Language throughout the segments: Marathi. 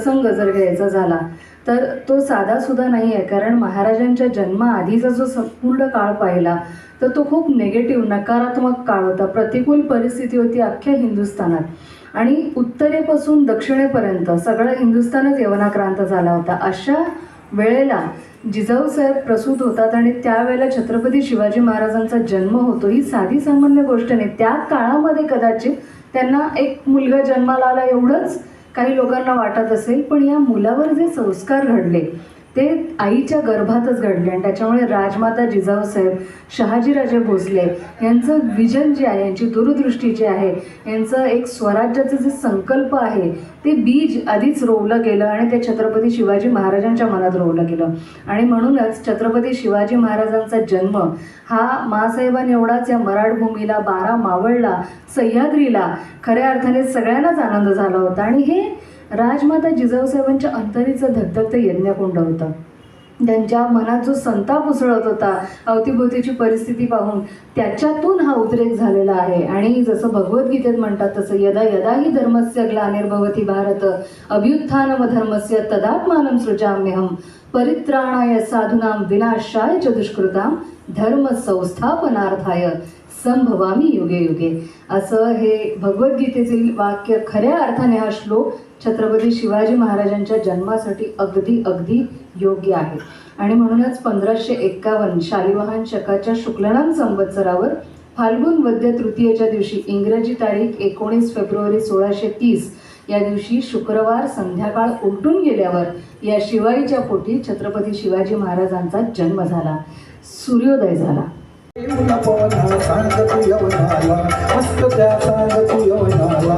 प्रसंग जर घ्यायचा झाला तर तो साधासुद्धा नाही आहे. कारण महाराजांच्या जन्माआधीचा जो संपूर्ण काळ पाहिला तर तो खूप निगेटिव्ह नकारात्मक काळ होता. प्रतिकूल परिस्थिती होती अख्ख्या हिंदुस्थानात, आणि उत्तरेपासून दक्षिणेपर्यंत सगळं हिंदुस्थानच यवनाक्रांत झाला होता. अशा वेळेला जिजाऊसाहेब प्रसूत होतात आणि त्यावेळेला छत्रपती शिवाजी महाराजांचा जन्म होतो. ही साधी सामान्य गोष्ट नाही. त्या काळामध्ये कदाचित त्यांना एक मुलगा जन्माला आला एवढंच काही लोकांना वाटत असेल, पण या मुलावर जे संस्कार घडले ते आईच्या गर्भातच घडले. आणि त्याच्यामुळे राजमाता जिजाऊसाहेब, शहाजीराजे भोसले यांचं विजन जे आहे, यांची दूरदृष्टी जी आहे, यांचं एक स्वराज्याचं जे संकल्प आहे ते बीज आधीच रोवलं गेलं आणि ते छत्रपती शिवाजी महाराजांच्या मनात रोवलं गेलं. आणि म्हणूनच छत्रपती शिवाजी महाराजांचा जन्म हा माँसाहेबांनी एवढाच या मराठभूमीला, 12 मावळला, सह्याद्रीला खऱ्या अर्थाने सगळ्यांनाच आनंद झाला होता. आणि हे राजमाता जिजाऊसाहेबांच्या अंतरीचं धगधगतं यज्ञकुंड होतं. त्यांच्या मनात जो संताप उसळत होता अवतीभोवतीची परिस्थिती पाहून, त्याच्यातून हा उद्रेक झालेला आहे. आणि जसं भगवद्गीतेत म्हणतात तसं यदा यदा ही धर्मस्य ग्लानिर्भवति भारत अभ्युत्थानम धर्मस्य तदात्मानं सृजाम्यहं परित्राणाय साधूनां विनाशाय च दुष्कृतां धर्म संस्थापनार्थाय संभवामी युगे युगे. असं हे भगवद्गीतेतील वाक्य खऱ्या अर्थाने हा श्लोक छत्रपती शिवाजी महाराजांच्या जन्मासाठी अगदी अगदी योग्य आहे. आणि म्हणूनच 1551 शालिवाहन शकाच्या शुक्लनाम संवत्सरावर फाल्गुन वद्य तृतीयेच्या दिवशी, इंग्रजी तारीख 19 फेब्रुवारी 1630 या दिवशी शुक्रवार संध्याकाळ उलटून गेल्यावर या शिवाईच्या पोटी छत्रपती शिवाजी महाराजांचा जन्म झाला, सूर्योदय झाला. सांग तू यवनाला, मस्त त्या सांग तू यवनाला,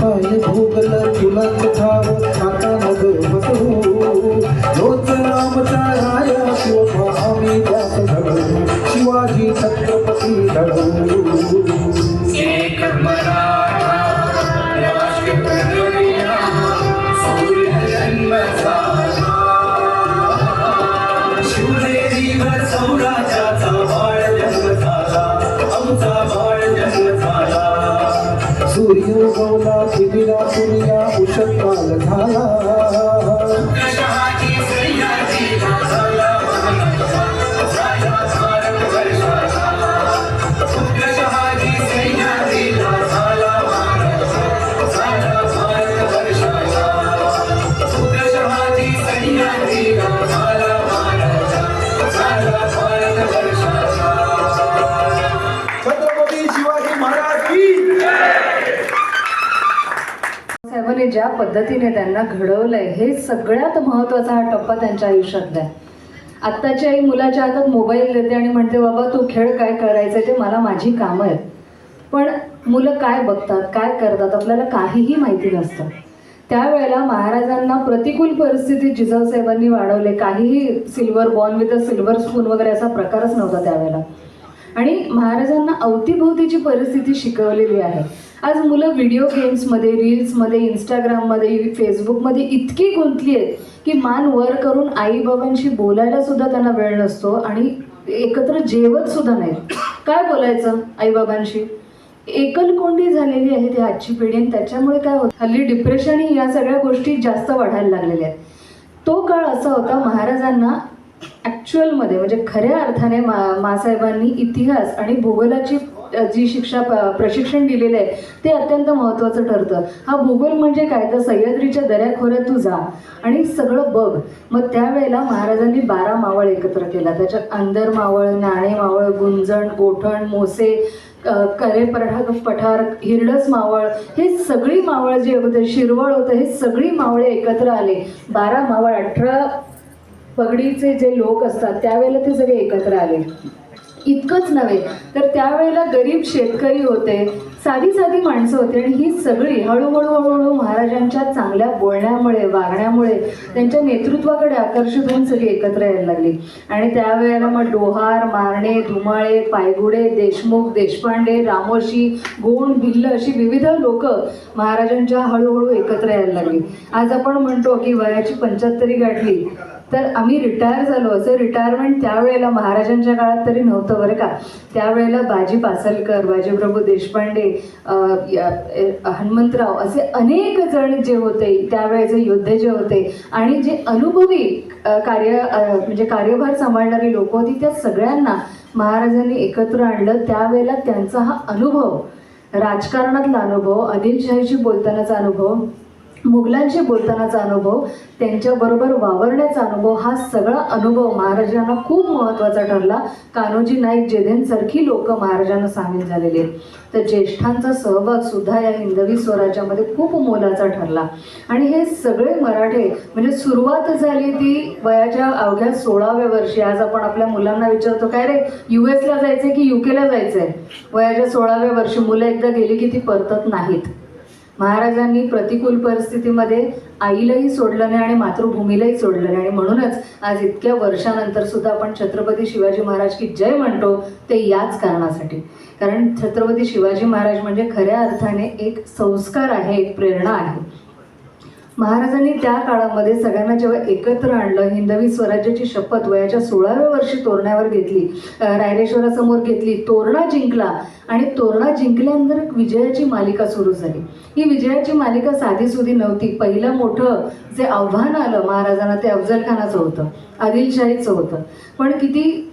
काय भोगल तुला ठाव आता नग बसू, रोज रामचा राया शिवबा आम्ही त्यात घडवू, शिवाजी छत्रपती घडवू. एक मराठा शिवनेरीवर सौराज्याचा बाळ जन्म झाला, आमचा बाळ जन्म झाला. सूर्य उगवला पृथ्वीला दुनिया उषतकाल झाला. शहाजी सह्याद्रीला झाला राजा भारत वर्षाचा, शहाजी सह्याद्रीला झाला राजा भारत वर्षाचा, शहाजी सह्याद्रीला झाला छत्रपती शिवाजी महाराज की. साहेबांनी ज्या पद्धतीने त्यांना घडवलंय हे सगळ्यात महत्त्वाचा हा टप्पा त्यांच्या आयुष्यातला आहे. आत्ताची आई मुलाच्या हातात मोबाईल देते आणि म्हणते बाबा तू खेळ, काय करायचं ते मला, माझी कामं आहेत. पण मुलं काय बघतात, काय करतात आपल्याला काहीही माहिती नसतं. त्यावेळेला महाराजांना प्रतिकूल परिस्थितीत जिजाऊसाहेबांनी वाढवले. काहीही silver born with a silver spoon वगैरे असा प्रकारच नव्हता त्यावेळेला. आणि महाराजांना अवतीभोवतीची परिस्थिती शिकवलेली आहे. आज मुलं व्हिडिओ गेम्समध्ये, रील्समध्ये, इंस्टाग्राममध्ये, फेसबुकमध्ये इतकी गुंतली आहेत की मान वर करून आईबाबांशी बोलायला सुद्धा त्यांना वेळ नसतो आणि एकत्र जेवत सुद्धा नाहीत. काय बोलायचं आईबाबांशी? एकलकोंडी झालेली आहे ती आजची पिढी. आणि त्याच्यामुळे काय होतं, हल्ली डिप्रेशन या सगळ्या गोष्टी जास्त वाढायला लागलेल्या आहेत. तो काळ असा होता, महाराजांना ॲक्च्युअलमध्ये म्हणजे खऱ्या अर्थाने माँसाहेबांनी इतिहास आणि भूगोलाची जी प्रशिक्षण दिलेलं आहे ते अत्यंत महत्त्वाचं ठरतं. हा भूगोल म्हणजे काय, तर सह्याद्रीच्या दऱ्याखोऱ्यात तू जा आणि सगळं बघ. मग त्यावेळेला महाराजांनी 12 मावळ एकत्र केला. त्याच्यात अंदर मावळ, नाणे मावळ, गुंजण, गोठण, मोसे, करे पठार, हिरडस मावळ, हे सगळी मावळ जे होते, शिरवळ होतं, हे सगळी मावळे एकत्र आले. 12 मावळ, 18 पगडीचे जे लोक असतात त्यावेळेला ते सगळे एकत्र आले. इतकंच नव्हे तर त्यावेळेला गरीब शेतकरी होते, साधी साधी माणसं होती. आणि ही सगळी हळूहळू महाराजांच्या चांगल्या बोलण्यामुळे, वागण्यामुळे, त्यांच्या नेतृत्वाकडे आकर्षित होऊन सगळी एकत्र यायला लागली. आणि त्यावेळेला मग डोहार, मारणे, धुमाळे, पायगुडे, देशमुख, देशपांडे, रामोशी, गोंड, भिल्ल अशी विविध लोक महाराजांच्या हळूहळू एकत्र यायला लागली. आज आपण म्हणतो की वयाची 75 गाठली तर आम्ही रिटायर झालो. असं रिटायरमेंट त्यावेळेला महाराजांच्या काळात तरी नव्हतं बरं का. त्यावेळेला बाजी पासलकर, बाजीप्रभू देशपांडे, हनुमंतराव असे अनेक जण जे होते त्यावेळेचे योद्धे जे होते आणि जे अनुभवी म्हणजे कार्यभार सांभाळणारी लोक होती, त्या सगळ्यांना महाराजांनी एकत्र आणलं. त्यावेळेला त्यांचा हा अनुभव, राजकारणातला अनुभव, आदिलशाहीशी बोलतानाचा अनुभव, मुघलांशी बोलतानाचा अनुभव, त्यांच्याबरोबर वावरण्याचा अनुभव, हा सगळा अनुभव महाराजांना खूप महत्त्वाचा ठरला. कान्होजी नाईक, जेधेंसारखी लोक महाराजांना सामील झालेले. तर ज्येष्ठांचा सहभाग सुद्धा या हिंदवी स्वराज्यामध्ये खूप मोलाचा ठरला. आणि हे सगळे मराठे म्हणजे सुरुवात झाली ती वयाच्या अवघ्या 16व्या वर्षी. आज आपण आपल्या मुलांना विचारतो, काय रे US ला जायचंय की UK ला जायचंय? वयाच्या 16व्या वर्षी मुलं एकदा गेली की ती परतत नाहीत. महाराजांनी प्रतिकूल परिस्थितीमध्ये आईलाही सोडलं नाही आणि मातृभूमीलाही सोडलं नाही. आणि म्हणूनच आज इतक्या वर्षानंतर सुद्धा आपण छत्रपती शिवाजी महाराज की जय म्हणतो, ते याच कारणासाठी. कारण छत्रपती शिवाजी महाराज म्हणजे खऱ्या अर्थाने एक संस्कार आहे, एक प्रेरणा आहे. महाराजांनी त्या काळामध्ये सगळ्यांना जेव्हा एकत्र आणलं, हिंदवी स्वराज्याची शपथ वयाच्या 16व्या वर्षी तोरण्यावर घेतली, रायरेश्वरासमोर घेतली, तोरणा जिंकला आणि तोरणा जिंकल्यानंतर विजयाची मालिका सुरू झाली. ही विजयाची मालिका साधीसुधी नव्हती. पहिलं मोठं जे आव्हान आलं महाराजांना ते अफजलखानाचं होतं, आदिलशाहीचं होतं. पण किती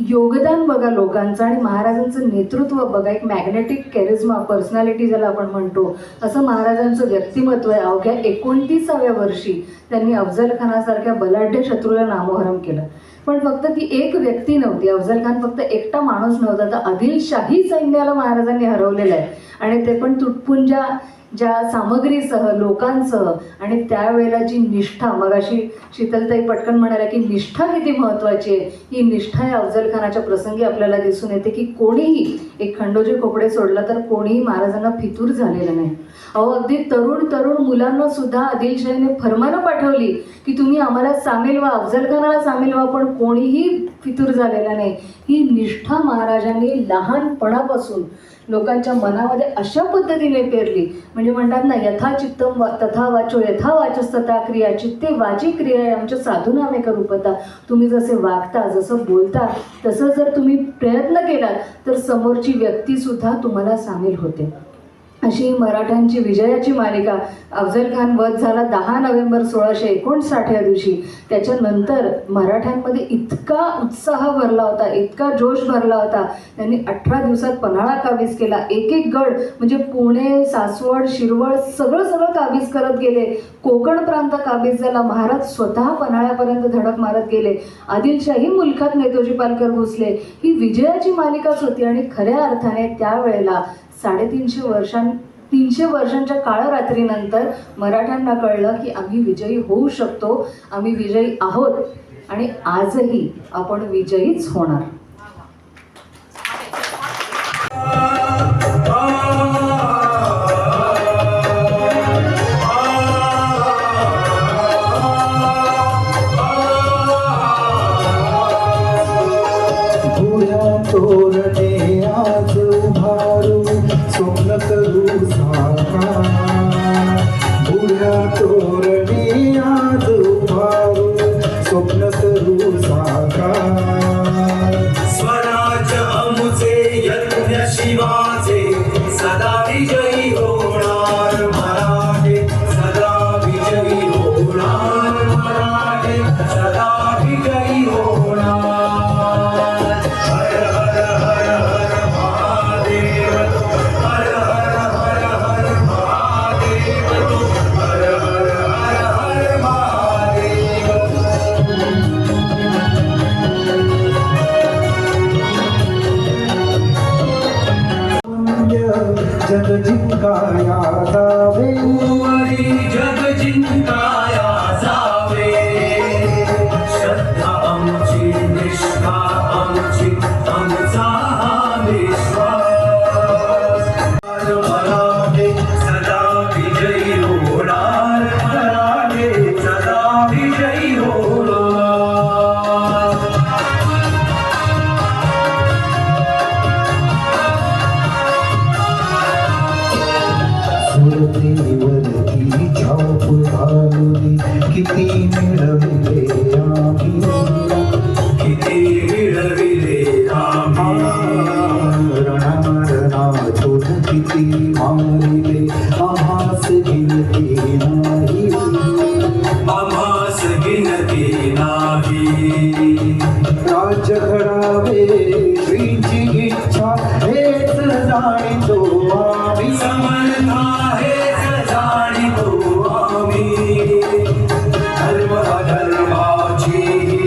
योगदान बघा लोकांचं आणि महाराजांचं नेतृत्व बघा, एक मॅग्नेटिक कॅरिझमा, पर्सनॅलिटी ज्याला आपण म्हणतो, असं महाराजांचं व्यक्तिमत्व आहे. अवघ्या 29व्या वर्षी त्यांनी अफजलखानासारख्या बलाढ्य शत्रूला नामोहरम केलं. पण फक्त ती एक व्यक्ती नव्हती, अफजलखान फक्त एकटा माणूस नव्हता, तर आदिलशाही सैन्याला महाराजांनी हरवलेलं आहे. आणि ते पण तुटपुंजा ज्या सामग्रीसह, लोकांसह. आणि त्यावेळेला जी निष्ठा, मगाशी शीतलताई पटकन म्हणाल्या की निष्ठा किती महत्त्वाची आहे, ही निष्ठा या अफजलखानाच्या प्रसंगी आपल्याला दिसून येते की कोणीही, एक खंडोजी खोपडे सोडला तर कोणीही महाराजांना फितूर झालेलं नाही. अगदी तरुण मुलांना सुद्धा आदिलशाहीने फरमानं पाठवली की तुम्ही आम्हाला सामील व्हा, अफजलखानाला सामील व्हा, पण कोणीही फितूर झालेला नाही. ही निष्ठा महाराजांनी लहानपणापासून लोकांच्या मनामध्ये अशा पद्धतीने पेरली. म्हणजे म्हणतात ना, यथा चित्तम तथा वाचो, यथा वाचस्तथा क्रिया, चित्ते वाची क्रिया आमच्या साधूनामे करूपता. तुम्ही जसे वागता, जसं बोलता, तसं जर तुम्ही प्रयत्न केलात तर समोरची व्यक्तीसुद्धा तुम्हाला सामील होते. अशी मराठ्यांची विजयाची मालिका. अफजलखान वध झाला 10 नोव्हेंबर 1659 या दिवशी. त्याच्यानंतर मराठ्यांमध्ये इतका उत्साह भरला होता, इतका जोश भरला होता, त्यांनी 18 दिवसात पन्हाळा काबीज केला. एक गड म्हणजे पुणे, सासवड, शिरवळ सगळं काबीज करत गेले. कोकण प्रांत काबीज झाला. महाराज स्वतः पन्हाळ्यापर्यंत धडक मारत गेले. आदिलशाही मुलखात नेतोजी पालकर घुसले. ही विजयाची मालिकाच होती. आणि खऱ्या अर्थाने त्यावेळेला 300 वर्षांच्या काळरात्रीनंतर मराठ्यांना कळलं की आम्ही विजयी होऊ शकतो, आम्ही विजयी आहोत आणि आजही आपण विजयीच होणार. तोरणे आज उभारू स्वप्न करू साकार. बुढ्या तोरणे आज उभारू स्वप्न करू साकार. स्वराज अमुचे यज्ञ शिवाचे सदा विजयी होणार मराठे, सदा विजयी होणार मराठे, सदा विजयी होणार. जग जिंकाया जावे, जग जिंकाया जावे. श्रद्धा आमची, निष्ठा आमची, आमचा हा विश्वास. मराठे सदा विजयी होणार, मराठे सदा विजयी होणार. सुरतेवरती छाव किती मारिले आम्हास गिनती नाही आम्हास गिनती नाही राज्य घडावे श्रीची इच्छा हेच जाणितो आम्ही समर्था हेच जाणितो आम्ही धर्म अधर्माची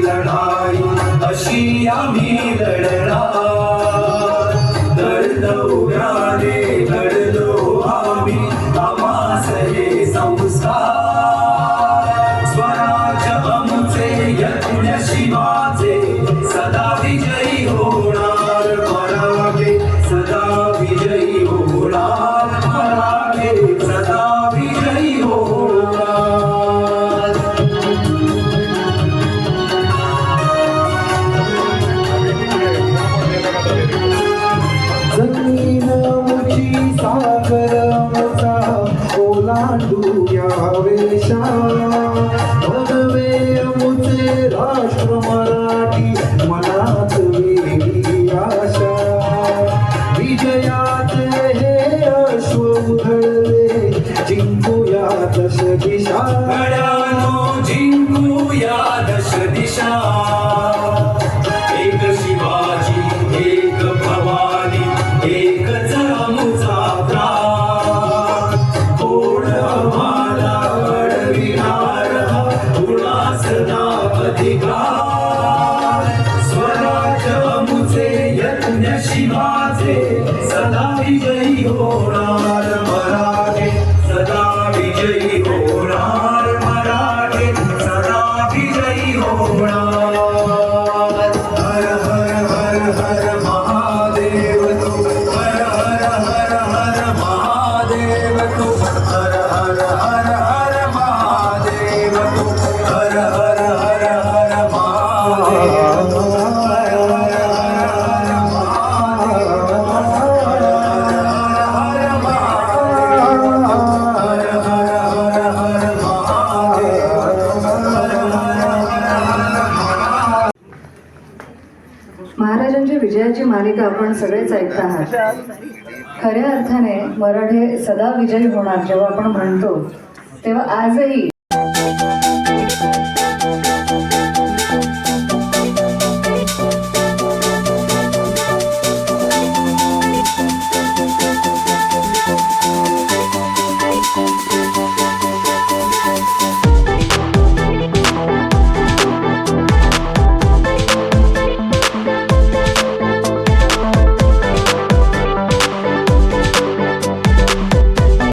लढाई अशी आम्ही लढणार दौराने लढलो आम्ही आम्हास हे संस्कार स्वराज आमचे यज्ञ शिवाचे सदा विजयी होणार मराठे सदा विजयी होणार मराठे सदा विजयी होणार जमीन मुची सागर मुचा ओलांडू या वेशा भगवे मुचे राष्ट्र मराठी मनात वेगळी आशा विजयाचे हे अश्व उधळले जिंकूया दश दिशा गड्यानो जिंकूया दश दिशा एक शिवाजी एक भवानी एकच आमचा प्राण कोण आम्हाला अडविणार हा कुणास ना अधिकार स्वराज आमचे यज्ञ शिवाचे सदा विजयी होणार मराठे सदा विजयी होणार मराठे सदा विजयी होणार हर हर हर हर महादेव तू हर हर हर हर महादेव तू हर हर हर हर महादेव तू हर हर हर हर महादेव तू हर हर हर महाराजांच्या विजयाची मालिका आपण सगळेच ऐकत आहात. खऱ्या अर्थाने मराठे सदा विजयी होणार जेव्हा आपण म्हणतो तेव्हा आजही